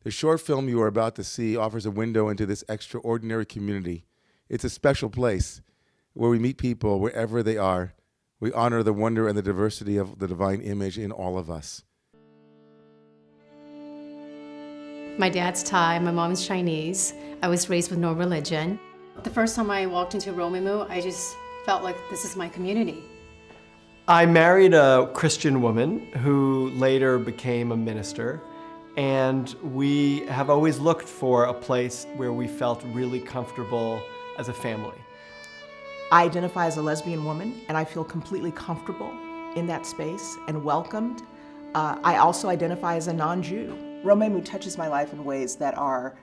The short film you are about to see offers a window into this extraordinary community. It's a special place where we meet people wherever they are. We honor the wonder and the diversity of the divine image in all of us. My dad's Thai, my mom's Chinese. I was raised with no religion. The first time I walked into Romamu, I just felt like this is my community. I married a Christian woman who later became a minister, and we have always looked for a place where we felt really comfortable as a family. I identify as a lesbian woman, and I feel completely comfortable in that space and welcomed. I also identify as a non-Jew. Romamu touches my life in ways that are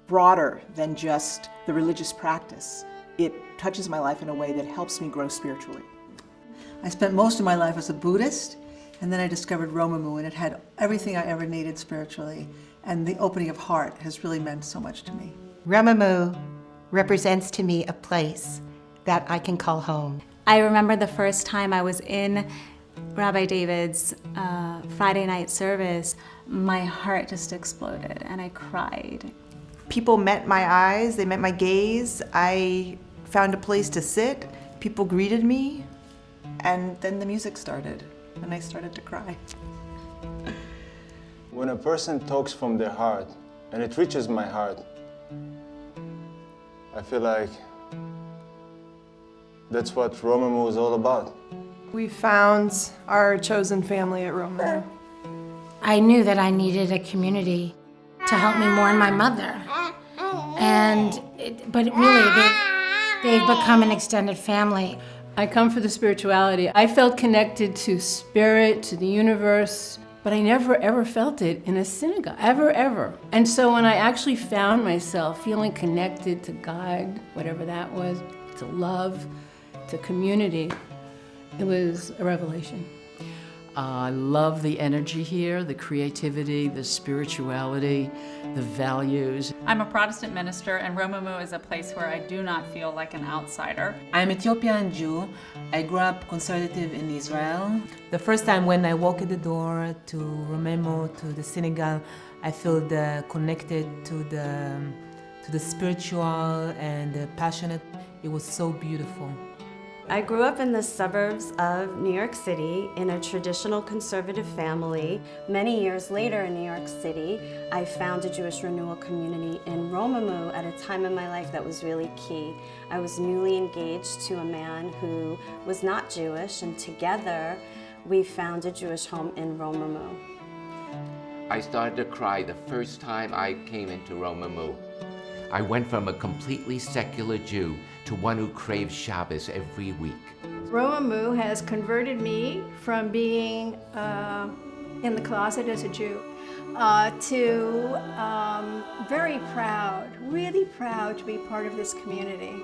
broader than just the religious practice. It touches my life in a way that helps me grow spiritually. I spent most of my life as a Buddhist, and then I discovered Romamu, and it had everything I ever needed spiritually, and the opening of heart has really meant so much to me. Romamu represents to me a place that I can call home. I remember the first time I was in Rabbi David's Friday night service, my heart just exploded and I cried. People met my eyes, they met my gaze. I found a place to sit, people greeted me, and then the music started, and I started to cry. When a person talks from their heart, and it reaches my heart, I feel like that's what Romamu is all about. We found our chosen family at Romamu. I knew that I needed a community to help me mourn my mother. But really, they've become an extended family. I come for the spirituality. I felt connected to spirit, to the universe, but I never ever felt it in a synagogue, ever. And so when I actually found myself feeling connected to God, whatever that was, to love, to community, it was a revelation. I love the energy here, the creativity, the spirituality, the values. I'm a Protestant minister, and Romamu is a place where I do not feel like an outsider. I'm Ethiopian Jew. I grew up conservative in Israel. The first time when I walk in the door to Romamu, to the synagogue, I feel connected to the spiritual and the passionate. It was so beautiful. I grew up in the suburbs of New York City in a traditional conservative family. Many years later in New York City, I found a Jewish renewal community in Romamu at a time in my life that was really key. I was newly engaged to a man who was not Jewish, and together we found a Jewish home in Romamu. I started to cry the first time I came into Romamu. I went from a completely secular Jew to one who craves Shabbos every week. Romamu has converted me from being in the closet as a Jew to very proud, really proud to be part of this community.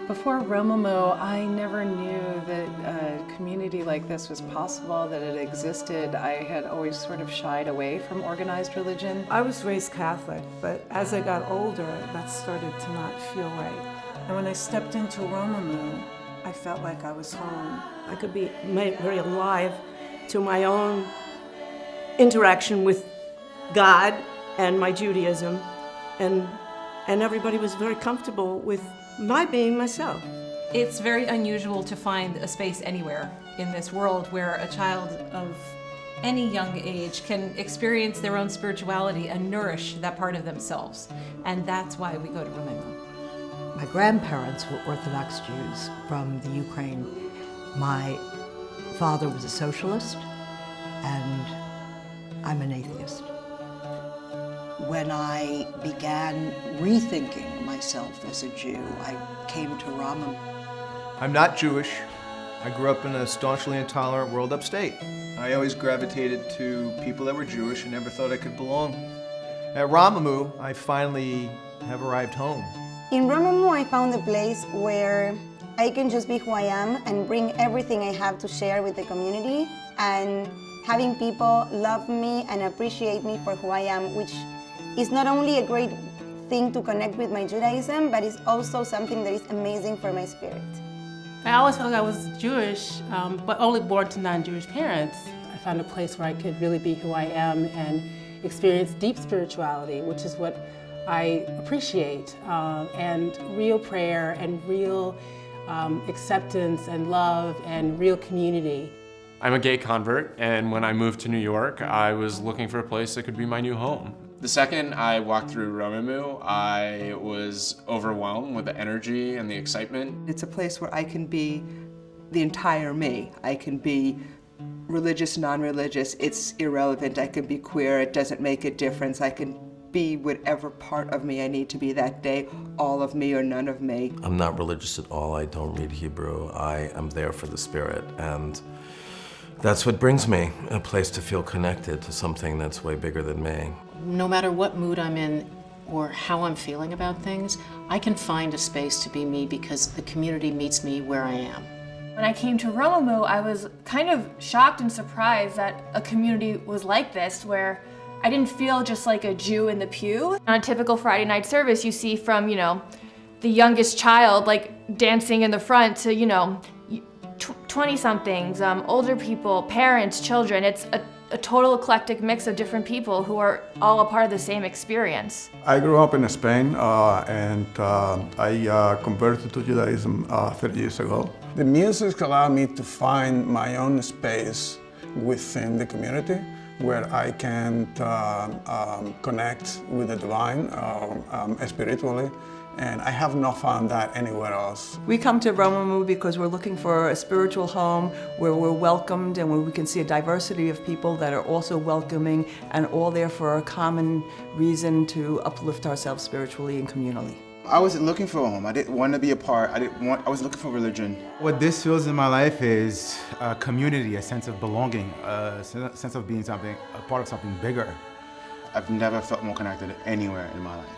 Before Romamu, I never knew that a community like this was possible, that it existed. I had always sort of shied away from organized religion. I was raised Catholic, but as I got older, that started to not feel right. And when I stepped into Romamu, I felt like I was home. I could be made very alive to my own interaction with God and my Judaism, and everybody was very comfortable with my being myself. It's very unusual to find a space anywhere in this world where a child of any young age can experience their own spirituality and nourish that part of themselves. And that's why we go to Romamu. My grandparents were Orthodox Jews from the Ukraine. My father was a socialist, and I'm an atheist. When I began rethinking myself as a Jew, I came to Romamu. I'm not Jewish. I grew up in a staunchly intolerant world upstate. I always gravitated to people that were Jewish and never thought I could belong. At Romamu, I finally have arrived home. In Romamu, I found a place where I can just be who I am and bring everything I have to share with the community, and having people love me and appreciate me for who I am, which is not only a great thing to connect with my Judaism, but it's also something that is amazing for my spirit. I always felt like I was Jewish, but only born to non-Jewish parents. I found a place where I could really be who I am and experience deep spirituality, which is what I appreciate, and real prayer and real acceptance and love and real community. I'm a gay convert, and when I moved to New York, I was looking for a place that could be my new home. The second I walked through Romamu, I was overwhelmed with the energy and the excitement. It's a place where I can be the entire me. I can be religious, non-religious, it's irrelevant. I can be queer, it doesn't make a difference. I can be whatever part of me I need to be that day, all of me or none of me. I'm not religious at all. I don't read Hebrew. I am there for the spirit, and that's what brings me, a place to feel connected to something that's way bigger than me. No matter what mood I'm in or how I'm feeling about things, I can find a space to be me because the community meets me where I am. When I came to Romamu, I was kind of shocked and surprised that a community was like this, where I didn't feel just like a Jew in the pew. On a typical Friday night service, you see from, the youngest child like dancing in the front to, 20-somethings, older people, parents, children. It's a total eclectic mix of different people who are all a part of the same experience. I grew up in Spain and I converted to Judaism 30 years ago. The music allowed me to find my own space within the community where I can connect with the divine spiritually. And I have not found that anywhere else. We come to Romamu because we're looking for a spiritual home where we're welcomed and where we can see a diversity of people that are also welcoming and all there for a common reason to uplift ourselves spiritually and communally. I wasn't looking for a home. I didn't want to be a part. I was looking for religion. What this feels in my life is a community, a sense of belonging, a sense of being a part of something bigger. I've never felt more connected anywhere in my life.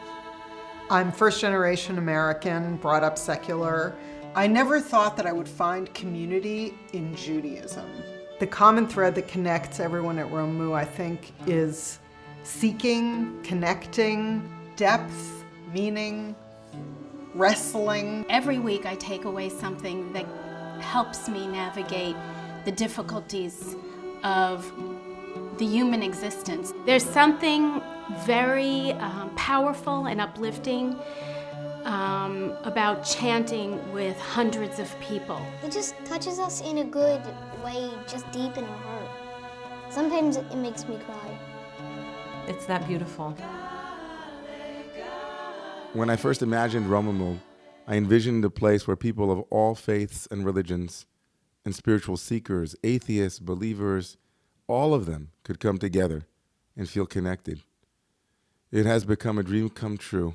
I'm first-generation American, brought up secular. I never thought that I would find community in Judaism. The common thread that connects everyone at Romamu, I think, is seeking, connecting, depth, meaning, wrestling. Every week I take away something that helps me navigate the difficulties of the human existence. There's something very powerful and uplifting about chanting with hundreds of people. It just touches us in a good way, just deep in our heart. Sometimes it makes me cry. It's that beautiful. When I first imagined Romamu, I envisioned a place where people of all faiths and religions and spiritual seekers, atheists, believers, all of them could come together and feel connected. It has become a dream come true.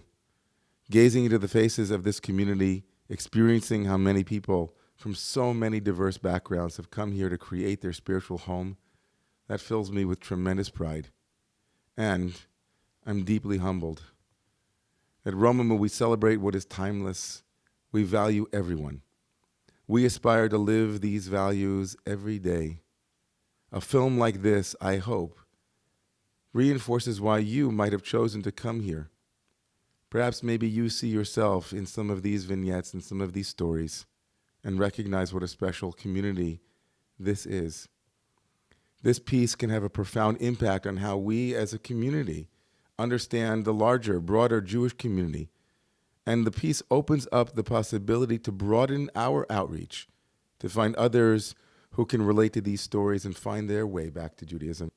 Gazing into the faces of this community, experiencing how many people from so many diverse backgrounds have come here to create their spiritual home, that fills me with tremendous pride. And I'm deeply humbled. At Romamu, we celebrate what is timeless. We value everyone. We aspire to live these values every day. A film like this, I hope, reinforces why you might have chosen to come here. Perhaps maybe you see yourself in some of these vignettes and some of these stories and recognize what a special community this is. This piece can have a profound impact on how we as a community understand the larger, broader Jewish community. And the piece opens up the possibility to broaden our outreach, to find others who can relate to these stories and find their way back to Judaism.